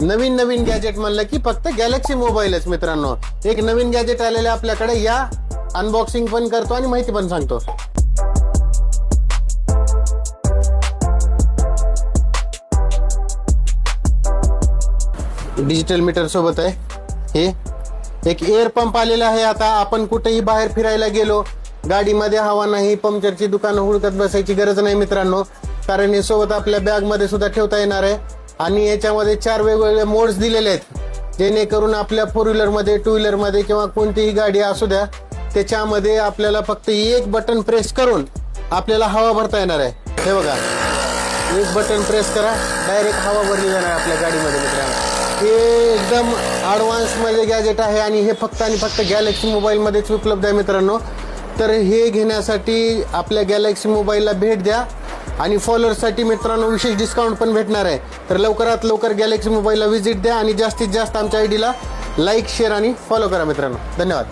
नवीन नवीन gadget म्हणलं की फक्त गॅलेक्सी मोबाईलच मित्रांनो. एक नवीन गॅजेट आलेले आपल्याकडे, या अनबॉक्सिंग पण करतो आणि माहिती पण सांगतो. डिजिटल मीटर सोबत आहे. हे एक एअर पंप आलेला आहे. आता आपण कुठेही बाहेर फिरायला गेलो, गाडीमध्ये हवा नाही, पंक्चरची दुकानं हुडकत बसायची गरज नाही मित्रांनो, कारण हे सोबत आपल्या बॅग मध्ये सुद्धा ठेवता येणार आहे. आणि याच्यामध्ये 4 वेगवेगळे मोड्स दिलेले आहेत, जेणेकरून आपल्या 4 व्हीलर मध्ये, 2 व्हीलर मध्ये किंवा कोणतीही गाडी असू द्या, त्याच्यामध्ये आपल्याला फक्त एक बटन प्रेस करून आपल्याला हवा भरता येणार आहे. हे बघा, एक बटन प्रेस करा, डायरेक्ट हवा भरली जाणार आपल्या गाडीमध्ये मित्रांनो. हे एकदम ॲडव्हान्स मध्ये गॅजेट आहे आणि हे फक्त आणि फक्त गॅलेक्सी मोबाईल मध्येच उपलब्ध आहे मित्रांनो. तर हे घेण्यासाठी आपल्या गॅलेक्सी मोबाईलला भेट द्या आणि फॉलोअर्ससाठी मित्रांनो विशेष डिस्काउंट पण भेटणार आहे. तर लवकरात लवकर गॅलेक्सी मोबाईलला व्हिजिट द्या आणि जास्तीत जास्त आमच्या आयडीला लाईक, शेअर आणि फॉलो करा मित्रांनो. धन्यवाद.